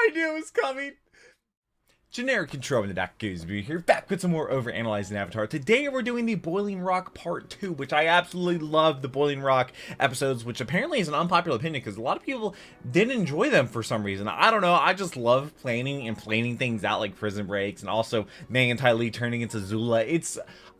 I knew it was coming. Generic control in the Doc Greensboro here, back with some more Overanalyzing Avatar. Today we're doing the Boiling Rock Part 2, which I absolutely love the Boiling Rock episodes, which apparently is an unpopular opinion because a lot of people didn't enjoy them for some reason. I don't know, I just love planning and planning things out like Prison Breaks and also Mang and Ty Lee turning into Zula.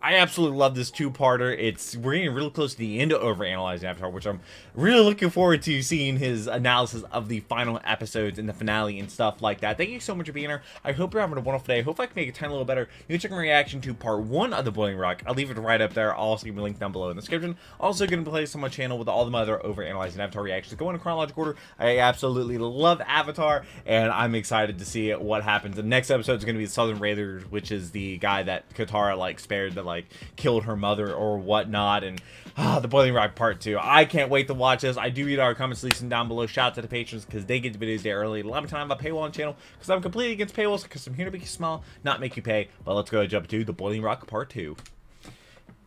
I absolutely love this two-parter. We're getting really close to the end of Overanalyzing Avatar, which I'm really looking forward to seeing his analysis of the final episodes and the finale and stuff like that. Thank you so much for being here. I hope you're having a wonderful day. I hope I can make it a tiny little better. You can check my reaction to part 1 of the Boiling Rock. I'll leave it right up there. I'll also give you a link down below in the description. Also going to play on my channel with all the other Overanalyzing Avatar reactions. Go in chronological order. I absolutely love Avatar, and I'm excited to see what happens. The next episode is going to be the Southern Raiders, which is the guy that Katara spared that killed her mother or whatnot, and the Boiling Rock Part 2. I can't wait to watch this. I do read our comments, leave them down below. Shout out to the patrons because they get the videos day early. A lot of time about paywall on the channel because I'm completely against paywalls because I'm here to make you smile, not make you pay. But let's go jump to the Boiling Rock Part 2.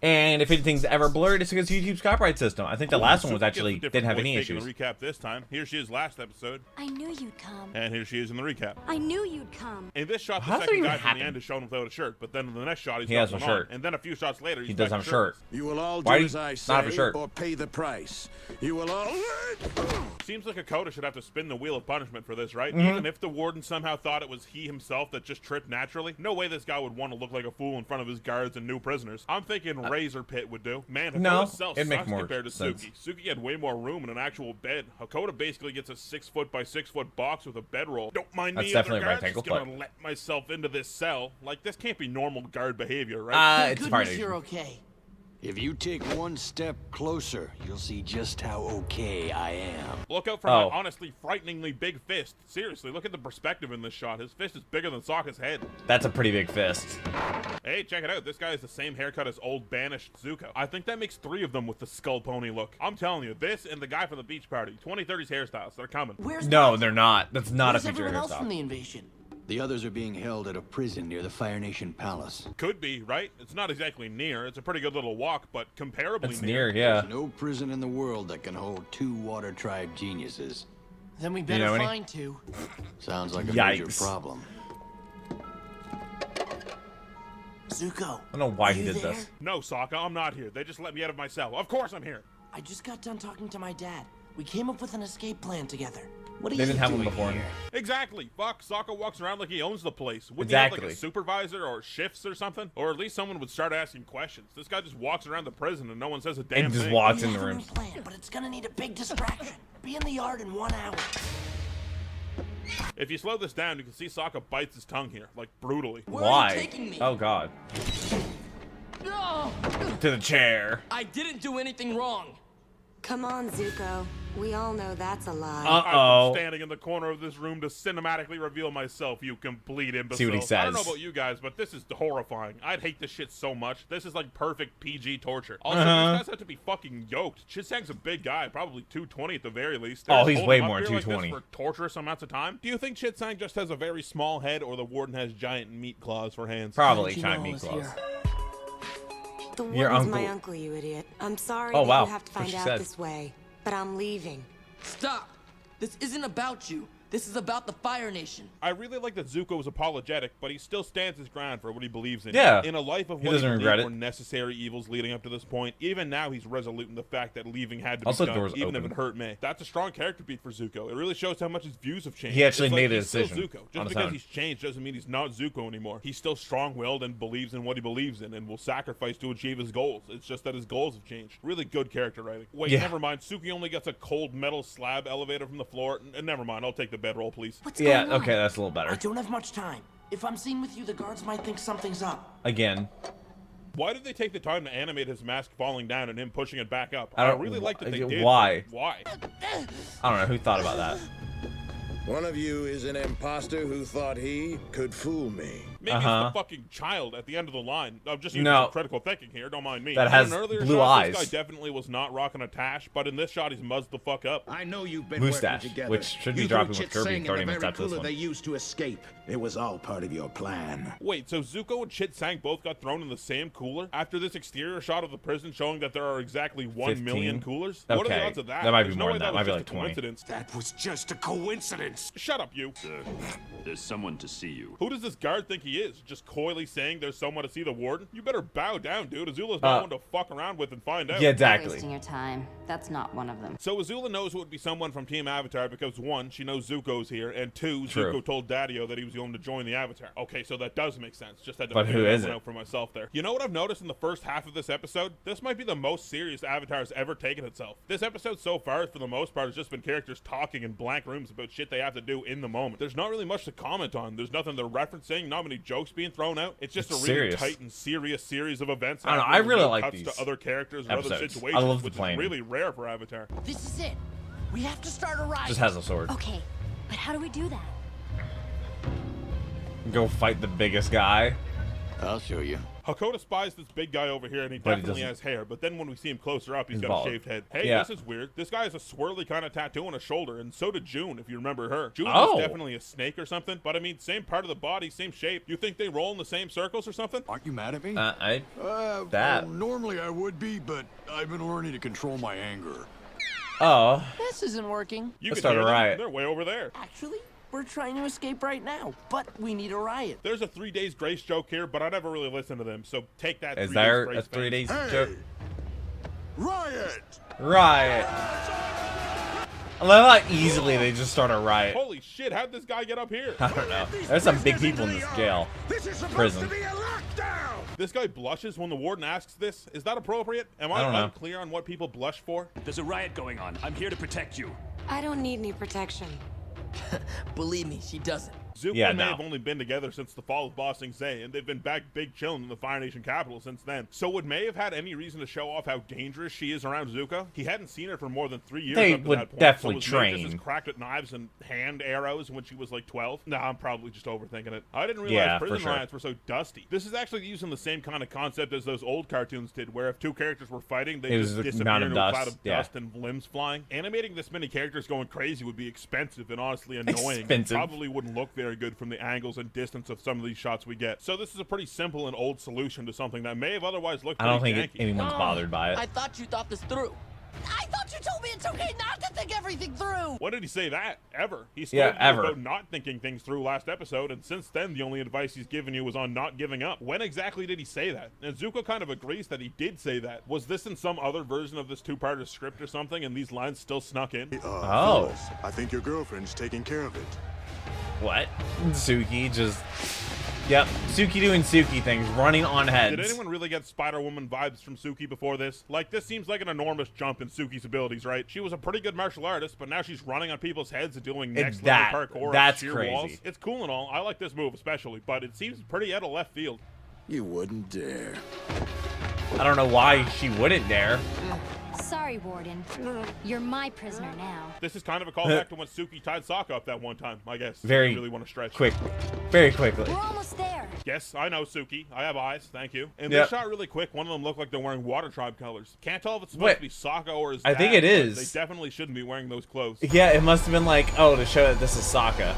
And if anything's ever blurred, it's because YouTube's copyright system. I think the last one was actually didn't have any issues. The recap this time. Here she is last episode. I knew you'd come. And here she is in the recap. I knew you'd come. In this shot, the second guy from the end is shown without a shirt, but then in the next shot, he has a shirt. And then a few shots later, he does have a shirt. You will all do as I say, not have a shirt? Or pay the price. You will all. Seems like Hakoda should have to spin the wheel of punishment for this, right? Even if the warden somehow thought it was he himself that just tripped naturally, no way this guy would want to look like a fool in front of his guards and new prisoners. I'm thinking Razor Pit would do. Man, Hakoda it'd make more compared to sense. Suki. Suki had way more room and an actual bed. Hakoda basically gets a 6-foot by 6-foot box with a bedroll. Don't mind That's me, definitely other a right guards. angle, Just gonna let myself into this cell. Like, this can't be normal guard behavior, right? It's part of you're okay. If you take one step closer, you'll see just how okay I am. Look out for my honestly frighteningly big fist. Seriously, look at the perspective in this shot. His fist is bigger than Sokka's head. That's a pretty big fist. Hey, check it out. This guy has the same haircut as old banished Zuko. I think that makes 3 of them with the skull pony look. I'm telling you, this and the guy from the beach party, 2030s hairstyles, they're coming. No, they're not. That's not Where's a future everyone else hairstyle. from the invasion? The others are being held at a prison near the Fire Nation Palace. Could be, right? It's not exactly near. It's a pretty good little walk, but comparably It's near, yeah. There's no prison in the world that can hold 2 Water Tribe geniuses. Then we better know any? find 2. Sounds like a major Yikes. problem. Zuko. I don't know why are he you did there? this. No, Sokka, I'm not here. They just let me out of my cell. Of course I'm here. I just got done talking to my dad. We came up with an escape plan together. What are They you didn't have one doing before. here? Exactly. Fuck, Sokka walks around like he owns the place. Wouldn't Exactly. he have like a supervisor or shifts or something? Or at least someone would start asking questions. This guy just walks around the prison and no one says a damn And just thing. walks We in the have a room. new plan, but it's gonna need a big distraction. Be in the yard in 1 hour. If you slow this down, you can see Sokka bites his tongue here, like brutally. Where are Why? you taking me? Oh god. No! To the chair. I didn't do anything wrong. Come on, Zuko. We all know that's a lie. Uh-oh. I'm standing in the corner of this room to cinematically reveal myself, you complete imbecile. See what he I don't know says. about you guys, but this is horrifying. I'd hate this shit so much. This is like perfect PG torture. Also, these guys have to be fucking yoked. Chitsang's a big guy, probably 220 at the very least. Oh, They're he's holding way him up more than here like this 220. for torturous amounts of time. Do you think Chitsang just has a very small head, or the warden has giant meat claws for hands? Probably How'd you giant know I meat was claws. here? The Your warden's my uncle. uncle, you idiot. I'm sorry Oh, that wow. you have to That's what find she out said. this way, but I'm leaving. Stop! This isn't about you. This is about the Fire Nation. I really like that Zuko is apologetic, but he still stands his ground for what he believes in. Yeah. In a life of He what doesn't he regret believed it. were necessary evils leading up to this point, even now he's resolute in the fact that leaving had to Also, be done, doors even open. if it hurt me. That's a strong character beat for Zuko. It really shows how much his views have changed. He actually It's like made a he's still decision Zuko. on Just his because own. he's changed doesn't mean he's not Zuko anymore. He's still strong-willed and believes in what he believes in and will sacrifice to achieve his goals. It's just that his goals have changed. Really good character writing. Wait, Yeah. never mind. Suki only gets a cold metal slab elevator from the floor. Never mind. I'll take the bedroll, please. What's Yeah, going on? okay, that's a little I better. don't have much time. If I'm seen with you, the guards might think something's up. Again. Why did they take the time to animate his mask falling down and him pushing it back up? I don't- really like that they did. why? but Why? I don't know who thought about that. One of you is an imposter who thought he could fool me. Maybe it's the fucking child at the end of the line. I'm just using No. some critical thinking here. Don't mind me. That In has an earlier blue shot, eyes. This guy definitely was not rocking a tash, but in this shot, he's muzzed the fuck up. I know you've been Mustache, working together. which should be You dropping threw with Kirby Chit-Sang 30 in the minutes very after this cooler one. they used to escape. It was all part of your plan. Wait, so Zuko and Chit-Sang both got thrown in the same cooler after this exterior shot of the prison showing that there are exactly 1 million 15? coolers? Okay. What are the odds of that? That might be There's more no than way that. was Might be just like a 20. coincidence. That was just a coincidence. Shut up, you. There's someone to see you. Who does this guard think he is? Just coyly saying there's someone to see the warden? You better bow down, dude. Azula's not one to fuck around with and find out. Yeah, exactly. Wasting your time. That's not one of them. So Azula knows it would be someone from Team Avatar because 1, she knows Zuko's here, and 2, True. Zuko told Daddio that he was going to join the Avatar. Okay, so that does make sense. Just had to But figure who that is one it? out for myself there. You know what I've noticed in the first half of this episode? This might be the most serious Avatar's ever taken itself. This episode so far, for the most part, has just been characters talking in blank rooms about shit they have to do in the moment. There's not really much to comment on. There's nothing they're referencing, not many jokes being thrown out. It's just It's a really serious. tight and serious series of events. I don't know, happening I with really no like cuts these to other characters or other episodes. I situations, love the which planning. is really rare for Avatar. This is it. We have to start a riot. Just has a sword. Okay, but how do we do that? Go fight the biggest guy. I'll show you. Hakoda spies this big guy over here, and he But he definitely doesn't- has hair. But then when we see him closer up, he's got bald. a shaved head. Hey, Yeah. this is weird. This guy has a swirly kind of tattoo on his shoulder, and so did June, if you remember her. June Oh. was definitely a snake or something, but I mean, same part of the body, same shape. You think they roll in the same circles or something? Aren't you mad at me? That. Well, normally I would be, but I've been learning to control my anger. Oh. This isn't working. You Let's can start hear a them. riot. They're way over there. Actually, we're trying to escape right now, but we need a riot. There's a 3 days grace joke here, but I never really listened to them, so take that. Is 3 there days grace, a 3 days fans. joke? Riot! Riot. I love how easily they just start a riot. Holy shit, how'd this guy get up here? I don't know. There's some big people in this jail. This is supposed Prison. to be a lockdown. This guy blushes when the warden asks this. Is that appropriate? Am I don't know. unclear on what people blush for? There's a riot going on. I'm here to protect you. I don't need any protection. Believe me, she doesn't. Zuko Yeah, and May no. have only been together since the fall of Ba Sing Se, and they've been back big chillin' in the Fire Nation capital since then. So would May have had any reason to show off how dangerous she is around Zuko? He hadn't seen her for more than 3 years They up to would that point. definitely so was May just train. as cracked at knives and hand arrows when she was like 12? Nah, I'm probably just overthinking it. I didn't realize Yeah, for prison sure. riots were so dusty. This is actually using the same kind of concept as those old cartoons did, where if two characters were fighting, they It was just the disappear amount of into a cloud dust, of yeah. dust and limbs flying. Animating this many characters going crazy would be expensive and honestly annoying. Expensive. Probably wouldn't look very good from the angles and distance of some of these shots we get. So this is a pretty simple and old solution to something that may have otherwise looked I don't pretty think janky. anyone's bothered by I it. thought you thought this through. I thought you told me it's okay not to think everything through. When did he say that? Ever? He Yeah, scolded you ever. about not thinking things through last episode, and since then the only advice he's given you was on not giving up. When exactly did he say that? And Zuko kind of agrees that he did say that. Was this in some other version of this two-parter script or something, and these lines still snuck in? Oh. Fellas, I think your girlfriend's taking care of it. What? Suki just... Yep, Suki doing Suki things, running on heads. Did anyone really get Spider-Woman vibes from Suki before this? Like, this seems like an enormous jump in Suki's abilities, right? She was a pretty good martial artist, but now she's running on people's heads and doing next-level parkour that's on sheer crazy. walls. It's cool and all. I like this move especially, but it seems pretty out of left field. You wouldn't dare. I don't know why she wouldn't dare. Sorry, Warden. You're my prisoner now. This is kind of a callback to when Suki tied Sokka up that one time, I guess. Very I really want to stretch. quick. Very quickly. We're almost there. Yes, I know, Suki. I have eyes. Thank you. In Yep. this shot, really quick, one of them looked like they're wearing Water Tribe colors. Can't tell if it's supposed Wait. to be Sokka or his I think dad, it but is. They definitely shouldn't be wearing those clothes. Yeah, it must have been like, oh, to show that this is Sokka.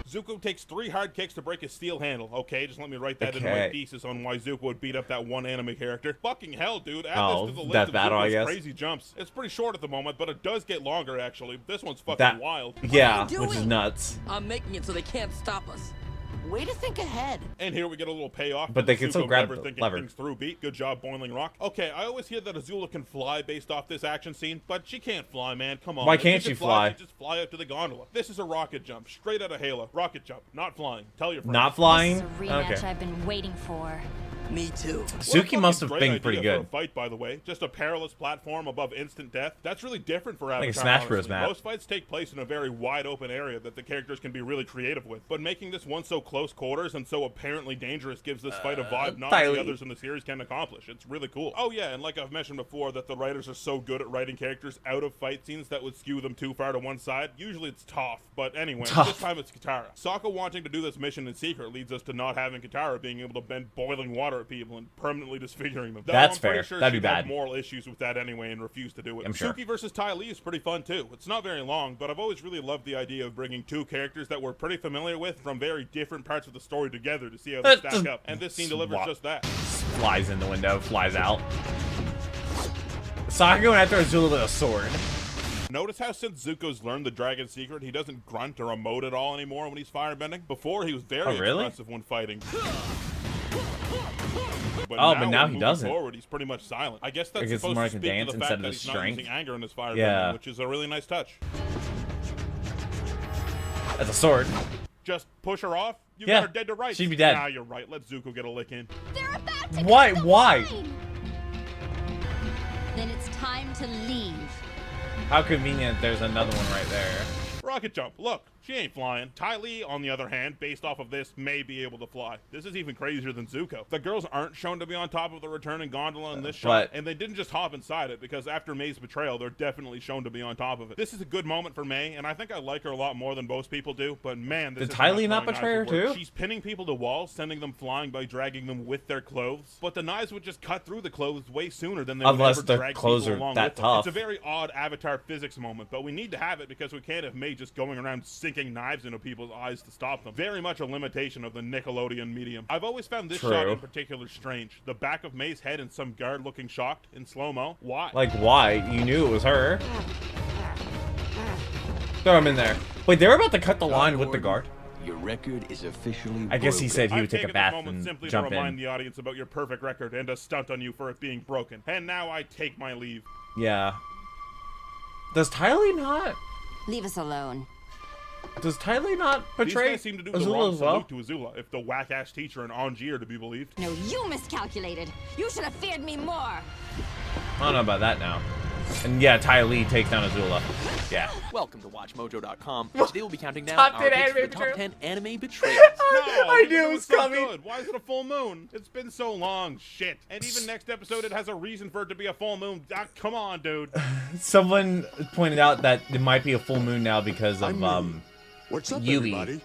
Zuko takes 3 hard kicks to break his steel handle. Okay, just let me write that in my Okay. thesis on why Zuko would beat up that one anime character. Fucking hell, dude. Add Oh, this to the list Death of Battle, I Zuko's guess. crazy jumps. It's pretty short at the moment, but it does get longer, actually. This one's fucking That wild. Yeah, you which is doing? nuts. I'm making it so they can't stop us. Way to think ahead. And here we get a little payoff. But for they the can still Zuko grab never the thinking lever. things through beat. Good job, Boiling Rock. Okay, I always hear that Azula can fly based off this action scene, but she can't fly, man. Come on. Why If can't could she fly? She'd just fly out to the gondola. This is a rocket jump, straight out of Halo. Rocket jump, not flying. Tell your friends. Not flying? This is a rematch Okay. I've been waiting for. Me too. Suki must have Great been idea pretty for good. a fight, by the way. Just a perilous platform above instant death. That's really different for Avatar. Like a Smash Bros. Honestly. map. Most fights take place in a very wide open area that the characters can be really creative with. But making this one so close quarters and so apparently dangerous gives this fight a vibe not many others in the series can accomplish. It's really cool. Oh yeah, and like I've mentioned before, that the writers are so good at writing characters out of fight scenes that would skew them too far to one side. Usually it's Toph, but anyway, this time it's Katara. Sokka wanting to do this mission in secret leads us to not having Katara being able to bend boiling water at people and permanently disfiguring them. Though That's I'm pretty fair. Sure That'd be she'd bad. have moral issues with that anyway and refuse to do it. I'm sure. Suki versus Ty Lee is pretty fun too. It's not very long, but I've always really loved the idea of bringing two characters that we're pretty familiar with from very different parts of the story together to see how they stack up. And this scene delivers just that. Flies in the window, flies out. Sokka going after Azula with a sword. Notice how since Zuko's learned the dragon secret, he doesn't grunt or emote at all anymore when he's firebending? Before, he was very expressive when fighting. But now he doesn't. Forward, he's pretty much silent. I guess that's supposed to speak to the fact that he's not using anger in his firebending, which is a really nice touch. That's a sword. Just push her off? You got her dead to rights. She'd be dead. Nah, you're right. Let Zuko get a lick in. They're about to Why? cut the Why? line. Then it's time to leave. How convenient there's another one right there. Rocket jump. Look, she ain't flying. Ty Lee, on the other hand, based off of this, may be able to fly. This is even crazier than Zuko. The girls aren't shown to be on top of the returning gondola in this shot, and they didn't just hop inside it, because after May's betrayal, they're definitely shown to be on top of it. This is a good moment for May, and I think I like her a lot more than most people do, but man, this Did Ty Lee not betray her too? She's pinning people to walls, sending them flying by dragging them with their clothes, but the knives would just cut through the clothes way sooner than they would ever drag people along with them. It's a very odd Avatar physics moment, but we need to have it because we can't have May just going around sinking knives into people's eyes to stop them. Very much a limitation of the Nickelodeon medium. I've always found this shot in particular strange. The back of May's head and some guard looking shocked in slow-mo. Why? Like, why? You knew it was her. Throw him in there. Wait, they were about to cut the line with the guard? Your record is officially I guess he said he would take a bath and simply jump to remind in. the audience about your perfect record and to stunt on you for it being broken. And now I take my leave. Yeah. Does Ty Lee not? Leave us alone. Does Ty Lee not betray These guys seem to do the Azula wrong as well? salute to Azula, if the whack-ass teacher in Anji are to be believed. No, you miscalculated. You should have feared me more. I don't know about that now. And yeah, Ty Lee takes down Azula. Yeah. Welcome to WatchMojo.com. Today we'll be counting down Top our 10 picks for anime the top 10 anime betrayals. I knew it was so coming. Good. Why is it a full moon? It's been so long. Shit. And even next episode, it has a reason for it to be a full moon. Ah, come on, dude. Someone pointed out that it might be a full moon now because of What's up, Yui. everybody?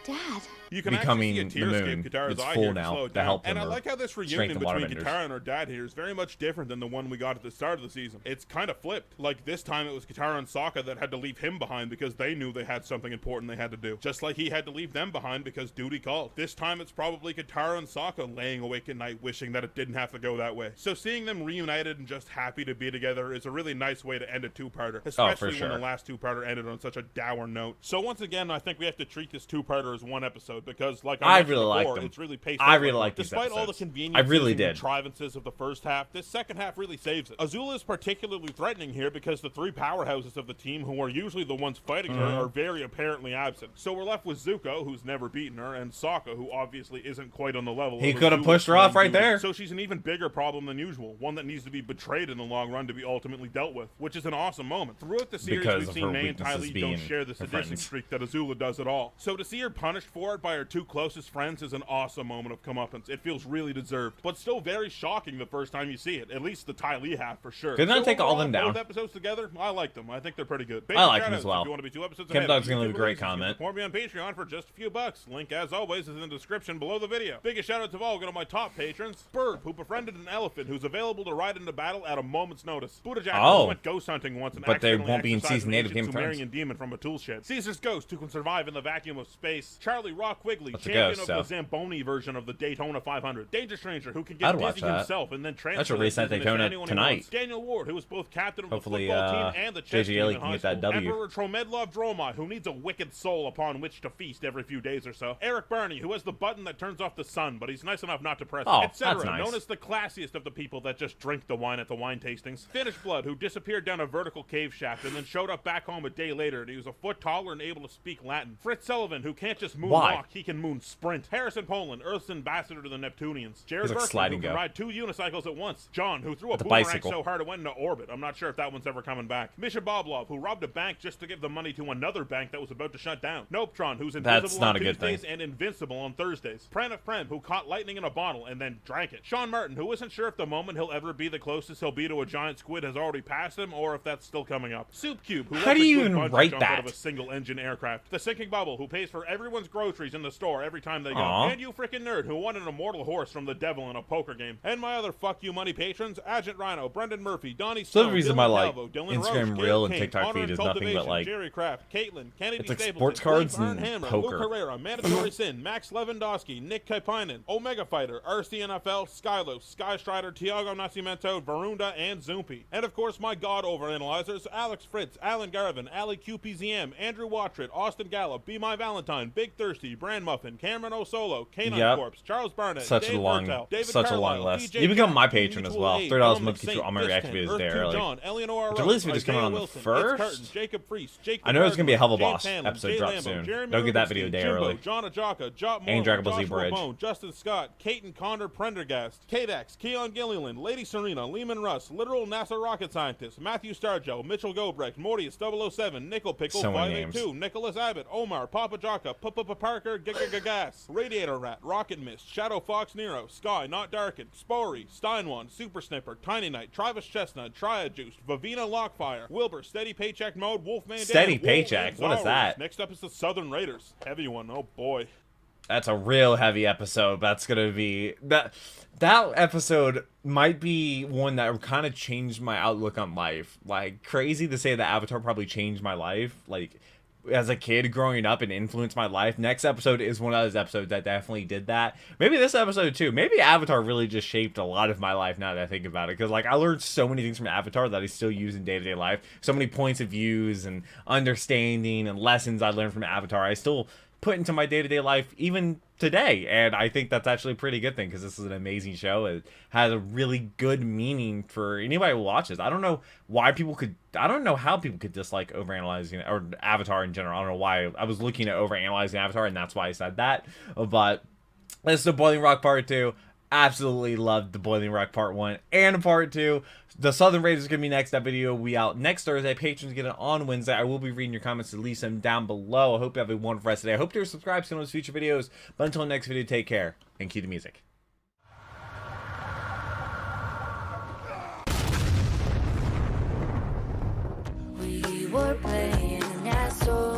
Dad. You can becoming actually see a the tear moon. escape Katara's It's eye full here now slow it to down. help And them I like how this reunion strengthen between waterbenders. Katara and her dad here is very much different than the one we got at the start of the season. It's kind of flipped. Like this time it was Katara and Sokka that had to leave him behind because they knew they had something important they had to do. Just like he had to leave them behind because duty called. This time it's probably Katara and Sokka laying awake at night wishing that it didn't have to go that way. So seeing them reunited and just happy to be together is a really nice way to end a two-parter. Especially when the last two-parter ended on such a dour note. So once again, I think we have to treat this two-parter as one episode because like I really liked them. It's really paced. I really like these Despite all the episodes. conveniences I really and did. contrivances of the first half, this second half really saves it. Azula is particularly threatening here because the three powerhouses of the team, who are usually the ones fighting her, are very apparently absent. So we're left with Zuko, who's never beaten her, and Sokka, who obviously isn't quite on the level. He of could have Azula's pushed her off right duty. there. So she's an even bigger problem than usual, one that needs to be betrayed in the long run to be ultimately dealt with, which is an awesome moment. Throughout the series, Because we've of seen her May and Ty weaknesses Lee don't being share the her sadistic friends. streak that Azula does at all. So to see her punished for it by her two closest friends is an awesome moment of comeuppance. It feels really deserved, but still very shocking the first time you see it. At least the Ty Lee half for sure. Could not take all overall, them down. Both episodes together, I like them. I think they're pretty good. I like them as If well. you want to be 2 episodes Kim ahead, Dog's gonna YouTube leave a great releases. You can comment. Support me on Patreon for just a few bucks. Link, as always, is in the description below the video. Biggest shout out to all go to my top patrons: Burp, who befriended an elephant who's available to ride into battle at a moment's notice; Buddha Jack, who went ghost hunting once and but they accidentally won't be in exercised season an 8 of ancient Game of Thrones. Sumerian demon from a tool shed; Caesar's ghost, who can survive in the vacuum of space; Charlie Rock Quigley, That's a champion ghost, of so. the Zamboni version of the Daytona 500; Danger Stranger, who can I'd get watch dizzy that. himself and then transfer That's a race at that dizziness to Daytona anyone he tonight. wants; Daniel Ward, who was both captain of Hopefully, the football team and the chess JJ team Ellie in can high get that school; W. Emperor Tromedlov Dromai, who needs a wicked soul upon which to feast every few days or so; Eric Barney, who has the button that turns off the sun, but he's nice enough not to press Oh, it, etc. that's nice. Known as the classiest of the people that just drink the wine at the wine tastings; Finish Blood, who disappeared down a vertical cave shaft and then showed up back home a day later, and he was a foot taller and able to speak Latin; Fritz Sullivan, who can't just moonwalk, Why? Rock, he can moon sprint. Harrison Poland, Earth's ambassador to the Neptunians. Jared He's like Berkman, sliding who can go. ride 2 unicycles at once. John, who threw a The boomerang bicycle. so hard it went into orbit. I'm not sure if that one's ever coming back. Misha Boblov, who robbed a bank just to give the money to another bank that was about to shut down. Nopetron, who's invisible That's not on a good Tuesdays thing. and invincible on Thursdays. Pranav Prem, who caught lightning in a bottle and then drank it. Sean Martin, who isn't sure if the moment he'll ever be the closest he'll be to a giant squid has already passed him, or if that's still coming up. Soup Cube, who How lets do a you good even bungee write jump out of that? a single-engine aircraft. The Sinking Bubble, who pays for everyone's groceries in the store every time they go. Aw. And you frickin' nerd, who won an immortal horse from the devil in a poker game. And my other fuck you money patrons, Agent Rhino, Brendan Murphy, Donnie So the Stone, reason Dylan my, like, Calvo, Dylan Instagram Roche, reel Gail and King, TikTok Honor feed and is nothing but, Cultivation, like, Jerry Kraft, Caitlin, Kennedy it's like Stapleton, sports cards Blake and Bernhammer, poker. Luke Herrera, Mandatory Sin, Max Lewandowski, Nick Kapainen, Omega Fighter, RCNFL, Skylo, Sky Strider, Tiago Nascimento, Varunda, and Zoompi. And of course, my god overanalyzers, Alex Fritz, Alan Garvin, Ali QPZM, Andrew Watrit, Austin Gallup, Be My Valentine, Big Thirsty, Brand Muffin, Cameron O'Solo, Canine Yep. Corpse, Charles Barnett, Such Dave a long, Bertel, David such a long Carlisle, list. DJ You become Jack, my patron as Mutual well. Aid, $3 a Dominic month gets you Saint, all my Fish reaction Tank, videos Earth there 2 early. John, Eleanor Which at Rose, least we just come Isaiah on the Wilson, first? It's Curtin, Jacob Freese, Jake I know there's gonna be a Hell of a James Boss Hanlon, episode Jay drop Lambo, soon. Jeremy Don't get that Rubenstein, video a day Jimbo, early. John Ajaka, Jot And Dragon Ball Z Joshua Bridge. Bone, Justin Scott, Caton Connor Prendergast, Kadex, Keon Gilliland, Lady Serena, Lehman Russ, Literal NASA Rocket Scientist, Matthew Starjo, Mitchell Gobrecht, Mortius 007, Nickel Pickle, So many 582, Nicholas Abbott, Omar, Papa Jaka, Papa Parker, Gas, Radiator Rat, Rocket Mist, Shadow Fox Nero, Sky Not Darkened, Spory, Steinwan, Super Snipper, Tiny Knight, Travis Chestnut, Triad Juice, Vavina Lockfire, Wilbur, Steady Paycheck Mode, Wolfman Dan, Steady Wolf, Paycheck? and What is Zaurus. that? Next up is the Southern Raiders. Heavy one, oh boy. That's a real heavy episode. That's gonna be that episode might be one that kind of changed my outlook on life. Like, crazy to say that Avatar probably changed my life, like, as a kid growing up, and influenced my life. Next episode is one of those episodes that definitely did that. Maybe this episode too. Maybe Avatar really just shaped a lot of my life now that I think about it, because like I learned so many things from Avatar that I still use in day-to-day life. So many points of views and understanding and lessons I learned from Avatar I still put into my day-to-day life even today, and I think that's actually a pretty good thing, because this is an amazing show. It has a really good meaning for anybody who watches. I don't know how people could dislike overanalyzing or Avatar in general. I don't know why I was looking at overanalyzing Avatar, and that's why I said that. But this is the Boiling Rock Part 2. Absolutely loved the Boiling Rock Part 1 and Part 2. The Southern Raiders is going to be next. That video will be out next Thursday. Patrons get it on Wednesday. I will be reading your comments, to leave them down below. I hope you have a wonderful rest of the day. I hope you're subscribed to those future videos. But until next video, take care and cue the music. We were playing an asshole.